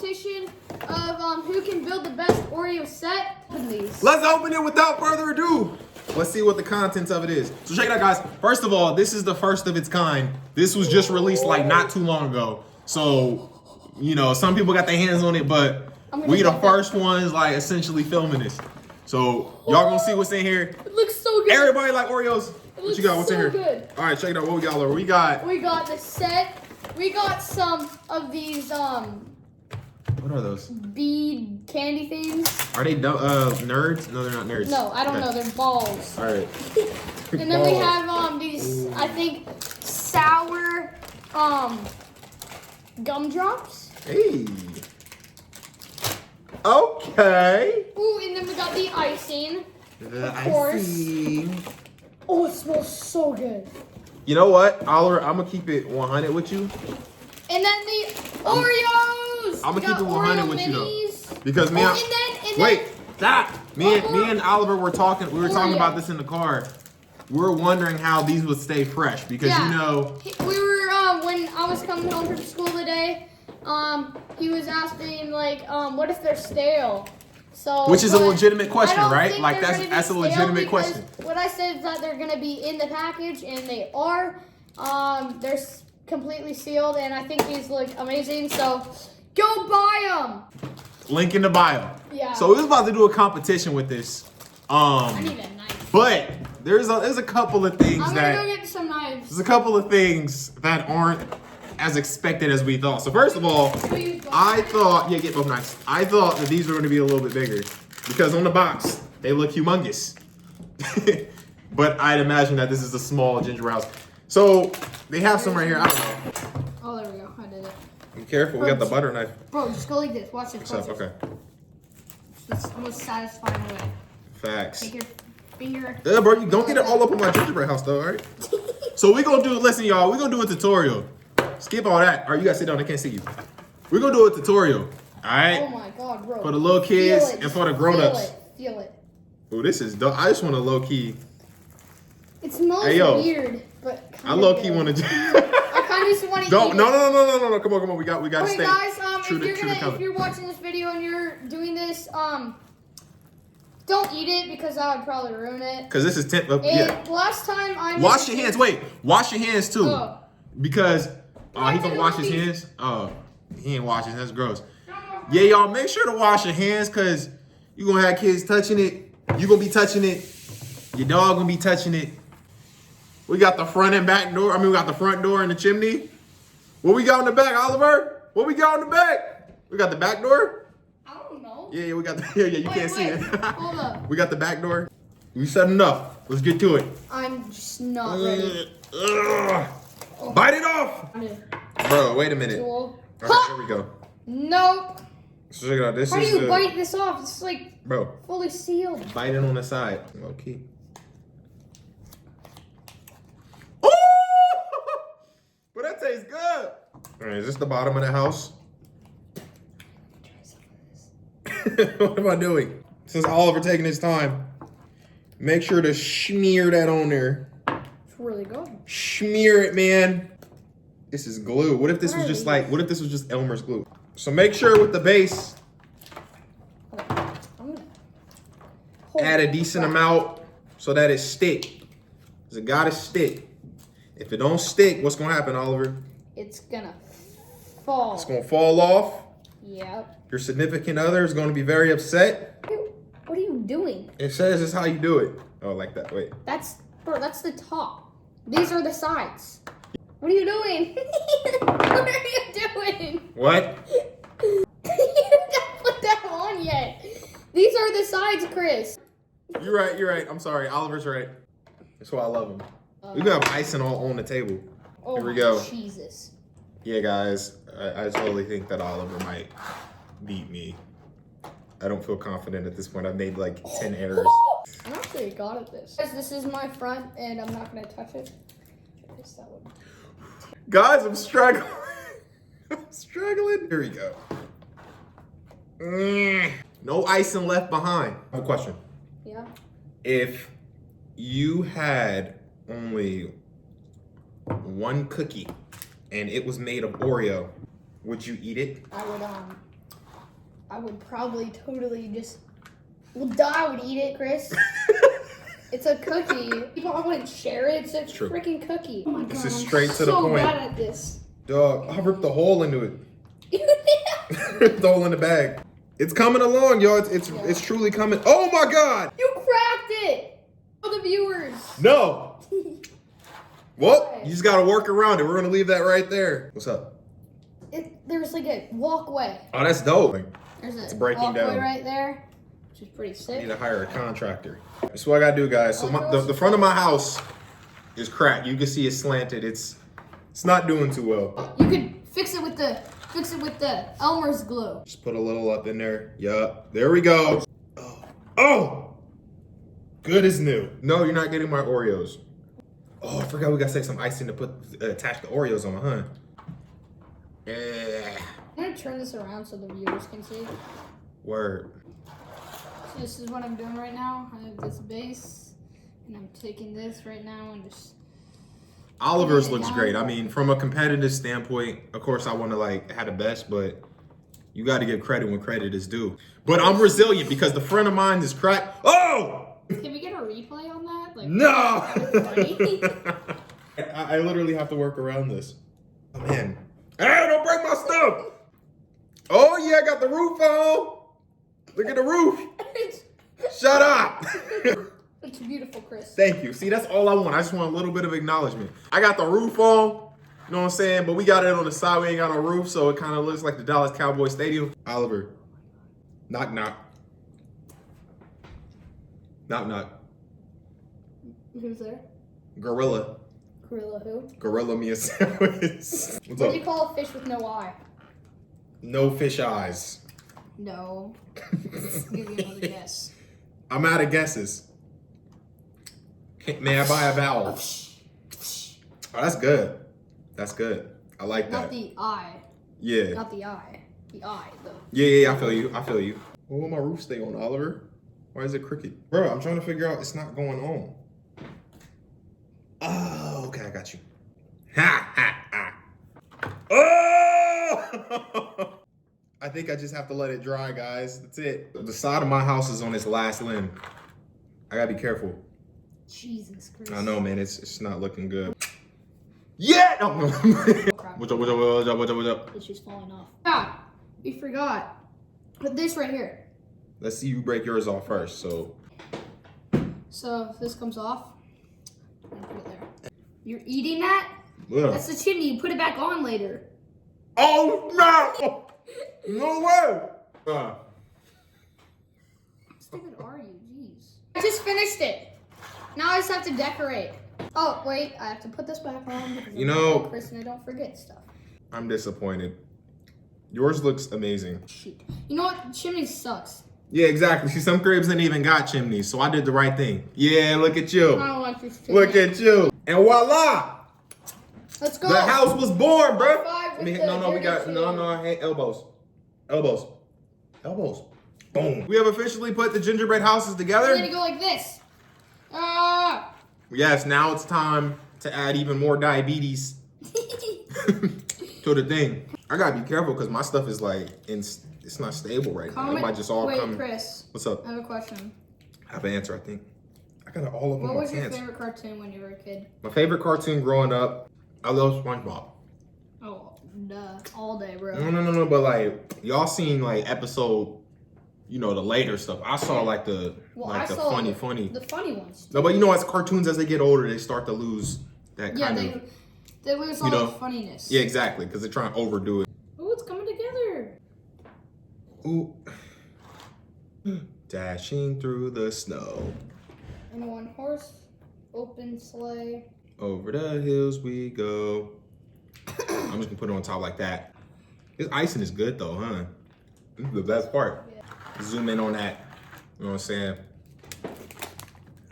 competition of who can build the best Oreo set. Open these. Let's open it without further ado. Let's see what the contents of it is. So check it out, guys. First of all, this is the first of its kind. This was just released like not too long ago. So, you know, some people got their hands on it, but we the first ones like essentially filming this. So y'all gonna see what's in here. It looks so good. Everybody like Oreos. What you got? What's in here? Good. All right, check it out. What we got, Laura? We got the set. We got some of these what are those? Bead candy things. Are they nerds? No, they're not nerds. No, I don't know. They're balls. All right. And then we have these, I think, sour gumdrops. Hey. Okay. Ooh, and then we got the icing. The Of course. icing. Oh, it smells so good. You know what, Oliver? I'm gonna keep it 100 with you. And then the Oreos. I'm gonna keep it 100 with you though, because me. Wait, stop. Me and Oliver were talking. We were talking about this in the car. We were wondering how these would stay fresh because you know. We were when I was coming home from school today. He was asking like, what if they're stale? So, which is a legitimate question, right? Like that's a legitimate question. What I said is that they're gonna be in the package, and they are. They're completely sealed, and I think these look amazing. So, go buy them. Link in the bio. Yeah. So we're about to do a competition with this. I need a knife. But there's a couple of things I'm gonna go get some knives. There's a couple of things that aren't as expected as we thought. So first of all, I thought, get both knives. I thought that these were going to be a little bit bigger because on the box, they look humongous. But I'd imagine that this is a small gingerbread house. So they have some right here. I don't know. Oh, there we go. I did it. Be careful. We got the butter knife. Bro, just go like this. Watch this. Watch this. Okay. It's the most satisfying way. Facts. Take your finger. Yeah, bro, you don't get it all up on my gingerbread house though, all right? So we're going to do, listen, y'all, we're going to do a tutorial. Skip all that. All right, you guys sit down. I can't see you. We're going to do a tutorial. All right? Oh, my God, bro. For the little kids and for the grown-ups. Feel it. Oh, this is dope. I just want to low-key. It smells weird, but I low-key want to. I kind of just want to eat No. it. Come on. We got to Okay, stay guys, true to if you're watching this video and you're doing this, don't eat it because that would probably ruin it. Because this is Last time I wash your hands. Wait, wash your hands too. Oh. Because he gonna wash his hands. Oh, he ain't washing. That's gross. Yeah, y'all make sure to wash your hands because you gonna have kids touching it. You gonna be touching it. Your dog gonna be touching it. We got the front and back door. I mean, we got the front door and the chimney. What we got in the back, Oliver? What we got in the back? We got the back door. Yeah, we got the, you can't see it. Hold up. We got the back door. We said enough. Let's get to it. I'm just not ready. Bite it off. Bro, wait a minute. All right, here we go. Nope. So check it out. This How is do you bite this off? It's like fully sealed. Bite it on the side. Okay. Oh! But that tastes good. All right, is this the bottom of the house? What am I doing? Since Oliver taking his time, make sure to smear that on there. It's really good. Smear it, man. This is glue. What if this was just what if this was just Elmer's glue? So make sure with the base, add a decent amount so that it stick. Cause it gotta stick. If it don't stick, what's gonna happen, Oliver? It's gonna fall. It's gonna fall off. Yep. Your significant other is going to be very upset. What are you doing? It says it's how you do it. Oh, like that. Wait. That's the top. These are the sides. What are you doing? What are you doing? What? You don't put that on yet. These are the sides, Chris. You're right. I'm sorry. Oliver's right. That's why I love him. We're going to have icing all on the table. Oh, here we go. Jesus. Yeah, guys. I totally think that Oliver might beat me. I don't feel confident at this point. I've made like 10 errors. I'm actually god at this. Guys, this is my front and I'm not gonna touch it. Guys, I'm struggling. I'm struggling. Here we go. No icing left behind. I have a question. Yeah. If you had only one cookie and it was made of Oreo, would you eat it? I would I would probably totally just, I would eat it, Chris. It's a cookie. People, I wouldn't share it. It's a freaking cookie. Oh my god, this is straight to the so point. bad at this. Dog, I ripped the hole into it. Ripped the hole in the bag. It's coming along, y'all. It's truly coming. Oh my god! You cracked it! For the viewers. No! Well, you just gotta work around it. We're gonna leave that right there. What's up? There's like a walkway. Oh, that's dope. There's a breaking walkway down. right there, which is pretty I sick. need to hire a contractor. That's what I gotta do, guys. So the front of my house is cracked. You can see it's slanted. It's not doing too well. You could fix it with the Elmer's glue. Just put a little up in there. Yup. There we go. Oh! Good as new. No, you're not getting my Oreos. Oh, I forgot we gotta take some icing to attach the Oreos on, huh? Yeah. I'm gonna turn this around so the viewers can see. Word. So this is what I'm doing right now. I have this base, and I'm taking this right now and just. Oliver's looks great. I mean, from a competitive standpoint, of course, I want to have the best, but you got to give credit when credit is due. But I'm resilient because the friend of mine is cracked. Oh! Can we get a replay on that? Like, No! funny. I literally have to work around this. Oh, man. Hey, don't break my stuff! Oh, yeah, I got the roof on. Look at the roof. Shut up. It's beautiful, Chris. Thank you. See, that's all I want. I just want a little bit of acknowledgement. I got the roof on, you know what I'm saying? But we got it on the side. We ain't got no roof, so it kind of looks like the Dallas Cowboys Stadium. Oliver, knock, knock. Knock, knock. Who's there? Gorilla. Gorilla who? Gorilla me a sandwich. What's What up? do you call a fish with no eye? No fish eyes. No. I'll give you another guess. I'm out of guesses. May I buy a vowel? Oh, that's good. That's good. I like that. Not the eye. Yeah. Not the eye. The eye, though. Yeah, I feel you. I feel you. What will my roof stay on, Oliver? Why is it crooked? Bro, I'm trying to figure out it's not going on. Oh, okay, I got you. Ha, ha, ha. Oh! I think I just have to let it dry, guys. That's it. The side of my house is on its last limb. I gotta be careful. Jesus Christ. I know, man. It's not looking good. Yeah! No. What's up? It's just falling off. Ah, we forgot. Put this right here. Let's see you break yours off first, so. So if this comes off, I'm gonna put it there. You're eating that? Yeah. That's the chimney. You put it back on later. Oh, no! No way! How stupid are you? Jeez. I just finished it. Now I just have to decorate. Oh, wait. I have to put this back on because You know- I'm Chris and I don't forget stuff. I'm disappointed. Yours looks amazing. Shoot. You know what? Chimney sucks. Yeah, exactly. See, some cribs ain't even got chimneys, so I did the right thing. Yeah, look at I you. don't like this chimney. Look at you. And voila! Let's go. The house was born, bro. Five with We the got, dirty no, hey, elbows. Elbows. Elbows. Boom. We have officially put the gingerbread houses We're together. gonna go like this. Ah! Yes, now it's time to add even more diabetes to the thing. I gotta be careful because my stuff is it's not stable right now. It might just all Wait, come. Chris. What's up? I have a question. I have an answer, I think. I got it all over What my was your pants. favorite cartoon when you were a kid? My favorite cartoon growing up, I love SpongeBob. Oh, duh. All day, bro. No, but y'all seen episode, the later stuff. I saw the I the saw funny. The funny ones. No, but as cartoons, as they get older, they start to lose that Yeah, kind of. they lose all the funniness. Yeah, exactly, because they're trying to overdo it. Oh, it's coming together. Ooh. Dashing through the snow. And a one horse, open sleigh. Over the hills we go. I'm just gonna put it on top like that. This icing is good though, huh? This is the best part. Yeah. Zoom in on that. You know what I'm saying?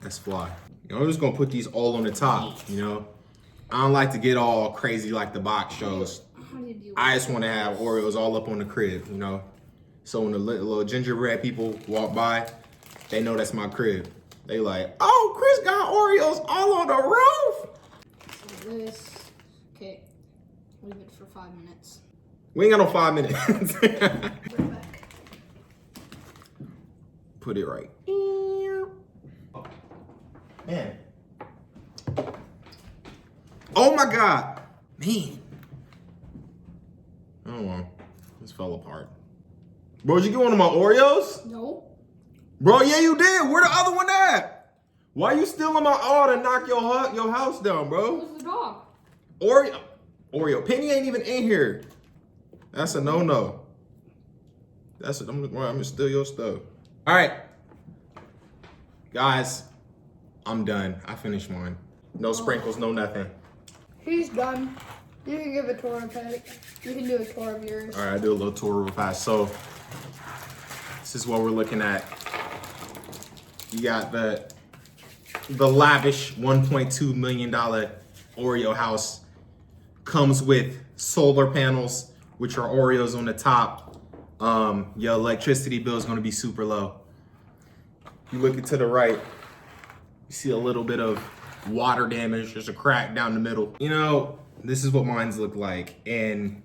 That's fly. I'm just gonna put these all on the top, I don't like to get all crazy like the box shows. How do you do I just wanna have Oreos all up on the crib, So when the little gingerbread people walk by, they know that's my crib. They like, oh, Chris got Oreos all on the roof. So this. Okay. Leave it for 5 minutes. We ain't got no 5 minutes. Right back. put it right. Man. Oh my God. Man. Oh well. This fell apart. Bro, did you get one of my Oreos? No. Bro, yeah, you did. Where the other one at? Why you stealing my to knock your house down, bro? Who's the dog? Oreo. Penny ain't even in here. That's a no-no. I'm gonna steal your stuff. All right. Guys, I'm done. I finished mine. No sprinkles, no nothing. He's done. You can give a tour of it. You can do a tour of yours. All right, I'll do a little tour real fast. So, this is what we're looking at. You got the lavish $1.2 million Oreo house. Comes with solar panels, which are Oreos on the top. Your electricity bill is gonna be super low. You look to the right, you see a little bit of water damage. There's a crack down the middle. You know, this is what mines look like. And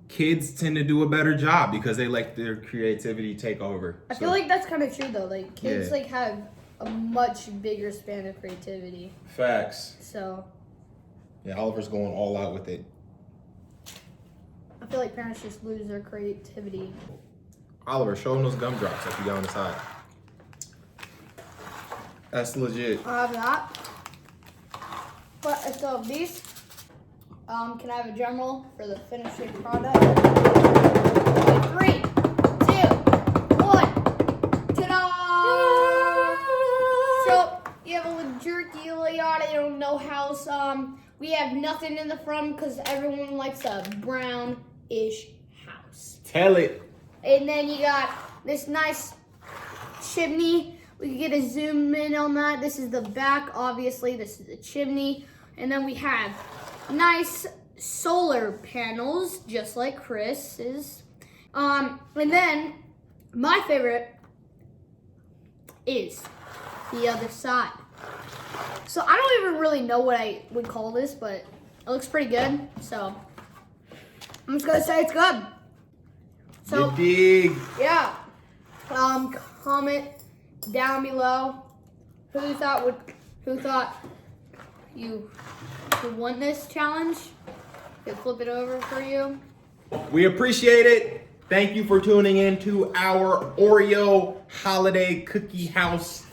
kids tend to do a better job because they let their creativity take over. I feel like that's kind of true though. Like kids Yeah. like have a much bigger span of creativity. Facts. So Yeah, Oliver's going all out with it. I feel like parents just lose their creativity. Oliver, show him those gumdrops that you got on the side. That's legit. I have that. But I still have these. Can I have a drum roll for the finishing product? 3, 2, 1. Ta-da! So you have a little jerky Leotta no house. We have nothing in the front because everyone likes a brown-ish house. Tell it. And then you got this nice chimney. We can get a zoom in on that. This is the back, obviously. This is the chimney. And then we have nice solar panels, just like Chris's. And then my favorite is the other side. So I don't even really know what I would call this, but it looks pretty good. So I'm just gonna say it's good. So You dig. yeah, comment down below who thought you would win this challenge. Could flip it over for you. We appreciate it. Thank you for tuning in to our Oreo holiday cookie house